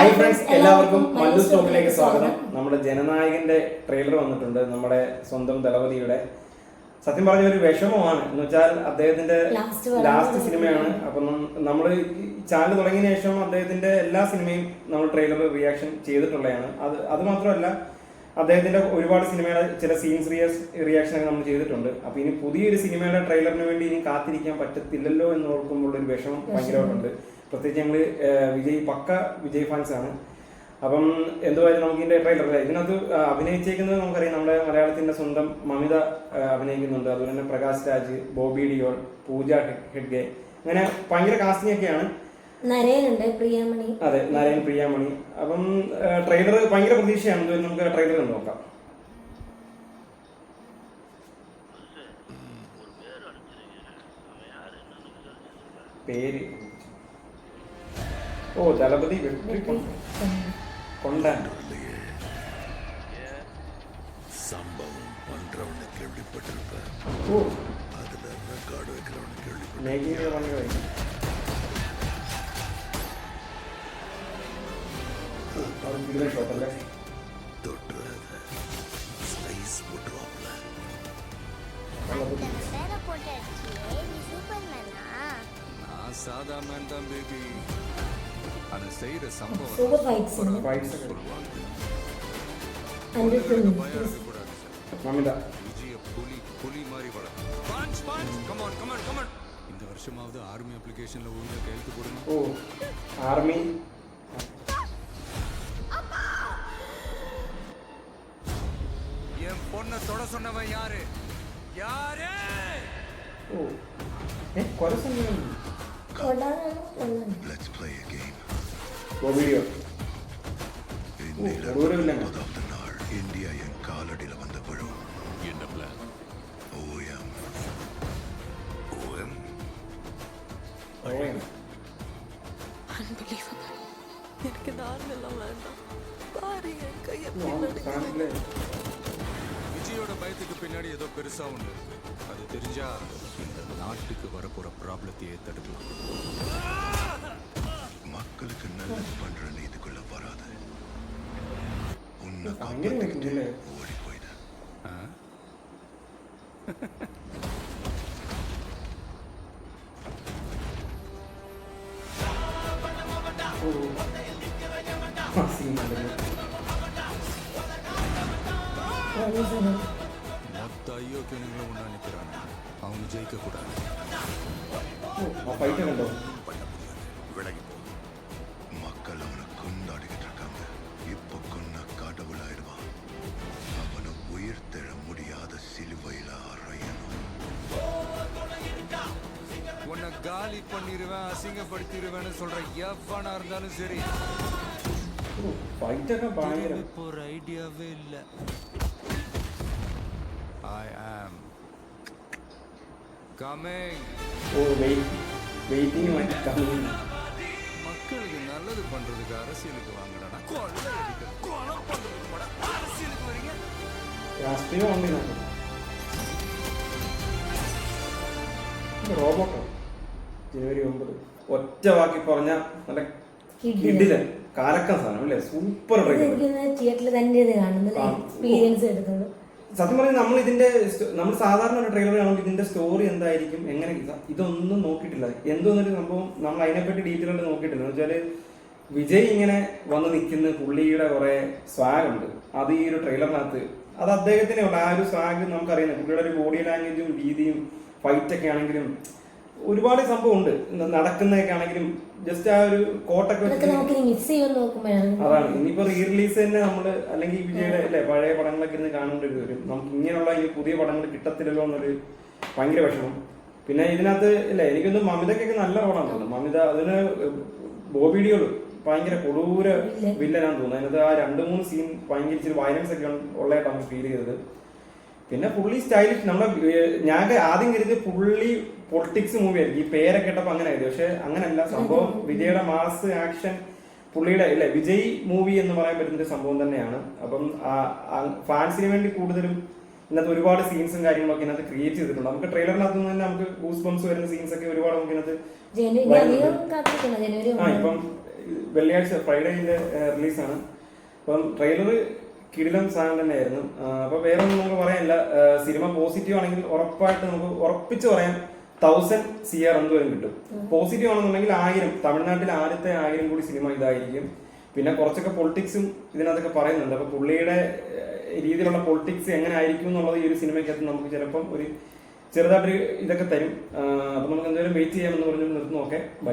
Hi friends, എല്ലാവർക്കും മല്ലൂസ് ടോക്കിലേക്ക് സ്വാഗതം. നമ്മുടെ ജനനായകന്റെ ട്രെയിലർ വന്നിട്ടുണ്ട്, നമ്മുടെ സ്വന്തം ദളപതിയുടെ. സത്യം പറഞ്ഞ ഒരു വിഷമമാണ് എന്ന് വെച്ചാൽ അദ്ദേഹത്തിന്റെ ലാസ്റ്റ് സിനിമയാണ്. അപ്പം നമ്മൾ ചാനൽ തുടങ്ങിയ ശേഷം അദ്ദേഹത്തിന്റെ എല്ലാ സിനിമയും നമ്മൾ ട്രെയിലർ റിയാക്ഷൻ ചെയ്തിട്ടുള്ളതാണ്. അത് മാത്രമല്ല, അദ്ദേഹത്തിന്റെ ഒരുപാട് സിനിമയുടെ ചില സീൻസ് റിയാക്ഷൻ ഒക്കെ നമ്മൾ ചെയ്തിട്ടുണ്ട്. അപ്പൊ ഇനി പുതിയൊരു സിനിമയുടെ ട്രെയിലറിന് വേണ്ടി ഇനി കാത്തിരിക്കാൻ പറ്റത്തില്ലല്ലോ എന്ന് ഓർക്കുമ്പോൾ ഒരു വിഷമം ഭയങ്കരമായിട്ടുണ്ട്. പ്രത്യേകിച്ച് ഞങ്ങൾ പക്ക വിജയ് ഫാൻസ് ആണ്. അപ്പം എന്തുവായാലും നമുക്ക് ഇതിന്റെ ട്രെയിലർ, ഇതിനകത്ത് അഭിനയിച്ചേക്കുന്നത് നമുക്കറിയാം, നമ്മുടെ മലയാളത്തിന്റെ സ്വന്തം മമിത അഭിനയിക്കുന്നുണ്ട്. അതുപോലെ തന്നെ പ്രകാശ് രാജ്, ബോബി ഡിയോൾ, പൂജ ഹെഗ്ഡെ, അങ്ങനെ ഭയങ്കര കാസ്റ്റിംഗ് ഒക്കെയാണ്. പ്രിയാമണി. അതെ, നരയൻ, പ്രിയാമണി. അപ്പം ട്രെയിലർ ഭയങ്കര പ്രതീക്ഷയാണ്. നമുക്ക് ട്രെയിലർ കണ്ടു നോക്കാം. പേര് ദളപതി കൊണ്ടാൻ சம்பவம் பண்றவனை கேள்விப்பட்டிருப்பேன். அதுல ரெக்கார்டு வைக்கிறவனை കേൾവിപ്പെട്ടു. தொட்டுறாத ஸ்லைஸ் போட்டுவாப்ல. நான் சாதா மேன் தான் பேபி. ஆனா செய்யற சம்பவம் சூப்பர் ஃபைட்ஸ். விஜய புலி மாதிரி வளரும். Come on come on come on. இந்த வருஷமாவது ஆர்மி அப்ளிகேஷன்ல ஒழுங்கா கையெழுத்து போடுங்க. ആർമി என் பொண்ணை தொட சொன்னவன் யாரு? யாரு? Let's play a game. முதல் நாள் இந்தியா என் காலடியில் வந்த விழும். என்ன பிளான்? OEM OEM Unbelievable. எனக்கு இந்த ஆர்மெல்லாம் வேண்டாம். பாருங்க கையை பின்னாடி. விஜயோட பயத்துக்கு பின்னாடி ஏதோ பெருசா ஒண்ணு இருக்கு. அது தெரிஞ்சா இந்த நாட்டுக்கு வரப்போற ப்ராப்ளத்தையே தடுக்கலாம். மக்களுக்கு நல்லது பண்ற நீதிக்குள்ள வராது. உன்னை காப்பாத்திக்கிட்டு ஓடி போயிடு. மொத்த ஐயோக்கியங்களும் ஒண்ணா நிக்கிறாங்க. அவங்க ஜெயிக்க கூடாது. விலகி போ. மக்கள் அவனை கொண்டாடிக்கிட்டு இருக்காங்க. இப்ப கொன்ன கடவுளாயிடுவான். அவனை உயிர் தெழ முடியாத சிலுவையில அறையணும். உன்னை காலி பண்ணிடுவேன், அசிங்கப்படுத்திடுவேன்னு சொல்ற எவனா இருந்தாலும் சரி, இப்போ ஒரு ஐடியாவே இல்லை. I am coming. மக்களுக்கு நல்லது பண்றதுக்கு அரசியலுக்கு வாங்கடா. கொலை அடிக்க கொலை பண்றது கூட அரசியலுக்கு வரீங்க. റോബോട്ടോ ജനുവരി 9. ഒറ്റ വാക്കി പറഞ്ഞ നല്ല കിടിലൻ കാലക്കം സാധനം അല്ലേ? സൂപ്പർ തിയേറ്ററിൽ തന്നെ എക്സ്പീരിയൻസ് എടുക്കുന്നത്. സത്യം പറഞ്ഞാൽ നമ്മൾ സാധാരണ ഒരു ട്രെയിലർ കാണുമ്പോൾ ഇതിന്റെ സ്റ്റോറി എന്തായിരിക്കും, എങ്ങനെ, ഇതൊന്നും നോക്കിയിട്ടില്ല. എന്തോന്നൊരു സംഭവം നമ്മൾ അതിനെപ്പറ്റി ഡീറ്റെയിൽ ആയിട്ട് നോക്കിയിട്ടില്ല. എന്ന് വെച്ചാല് വിജയ് ഇങ്ങനെ വന്ന് നിൽക്കുന്ന പുള്ളിയുടെ കുറെ സ്വാഗ് ഉണ്ട്. അത് ഈ ഒരു ട്രെയിലറിനകത്ത് അത് അദ്ദേഹത്തിനെ ഉള്ള ആ ഒരു സ്വാഗ് നമുക്കറിയുന്നത്. പുള്ളിയുടെ ഒരു ബോഡി ലാംഗ്വേജും രീതിയും ഫൈറ്റൊക്കെ ആണെങ്കിലും ഒരുപാട് സംഭവം ഉണ്ട്. നടക്കുന്നതൊക്കെ ആണെങ്കിലും ജസ്റ്റ് ആ ഒരു കോട്ടൊക്കെ അതാണ്. ഇനിയിപ്പോ റീ റിലീസ് തന്നെ നമ്മള് അല്ലെങ്കിൽ വിജയുടെ അല്ലെ പഴയ പടങ്ങളൊക്കെ ഇരുന്ന് കാണേണ്ടി വരും. നമുക്ക് ഇങ്ങനെയുള്ള ഈ പുതിയ പടങ്ങൾ കിട്ടത്തില്ലല്ലോ എന്നൊരു ഭയങ്കര വിഷമം. പിന്നെ ഇതിനകത്ത് അല്ലെ എനിക്കൊന്ന് മമിതക്കൊക്കെ നല്ല റോളാണ് തോന്നുന്നത്. മമിത അതിന് ബോബി ഡിയോൾ ഭയങ്കര കൊടൂര വില്ലനാന്ന് തോന്നുന്നു. അതിനകത്ത് ആ 2-3 സീൻ ഭയങ്കര ഇച്ചിരി വയലൻസ് ഒക്കെ ഉള്ളതായിട്ട് നമുക്ക് ഫീൽ ചെയ്തത്. പിന്നെ പുള്ളി സ്റ്റൈലിഷ്. ഞാൻ ആദ്യം കരുതി പുള്ളി പൊളിറ്റിക്സ് മൂവി ആയിരിക്കും. ഈ പേരൊക്കെ കേട്ടപ്പോൾ അങ്ങനെ ആയിരുന്നു. പക്ഷെ അങ്ങനെയല്ല. സംഭവം വിജയുടെ മാസ് ആക്ഷൻ, പുള്ളിയുടെ അല്ലെ വിജയ് മൂവി എന്ന് പറയാൻ പറ്റുന്ന സംഭവം തന്നെയാണ്. അപ്പം ഫാൻസിന് വേണ്ടി കൂടുതലും ഇന്നത്തെ ഒരുപാട് സീൻസും കാര്യങ്ങളൊക്കെ ഇതിനകത്ത് ക്രിയേറ്റ് ചെയ്തിട്ടുണ്ട്. നമുക്ക് ട്രെയിലറിനകത്ത് നിന്ന് തന്നെ നമുക്ക് ഗൂസ് ബംസ് വരുന്ന സീൻസ് ഒക്കെ ഒരുപാട് നമുക്ക് ഇതിനകത്ത് ഇപ്പം വെള്ളിയാഴ്ച ഫ്രൈഡേന്റെ റിലീസാണ്. അപ്പം ട്രെയിലർ കിടിലം സാധനം തന്നെയായിരുന്നു. അപ്പൊ വേറെ ഒന്നും നമുക്ക് പറയാനില്ല. സിനിമ പോസിറ്റീവ് ആണെങ്കിൽ ഉറപ്പായിട്ട് നമുക്ക് ഉറപ്പിച്ച് പറയാം 1000 CR എന്തോരം കിട്ടും. പോസിറ്റീവ് ആണെന്നുണ്ടെങ്കിൽ 1000, തമിഴ്നാട്ടിൽ ആദ്യത്തെ 1000 കൂടി സിനിമ ഇതായിരിക്കും. പിന്നെ കുറച്ചൊക്കെ പൊളിറ്റിക്സും ഇതിനകത്തൊക്കെ പറയുന്നുണ്ട്. അപ്പൊ പുള്ളിയുടെ രീതിയിലുള്ള പൊളിറ്റിക്സ് എങ്ങനെ ആയിരിക്കും എന്നുള്ളത് ഈ ഒരു സിനിമയ്ക്കകത്ത് നമുക്ക് ചിലപ്പം ഒരു ചെറുതായിട്ടൊരു ഇതൊക്കെ തരും. അപ്പൊ നമുക്ക് എന്തായാലും വെയിറ്റ് ചെയ്യാമെന്ന് പറഞ്ഞു നിർത്തുന്നു. Okay, by.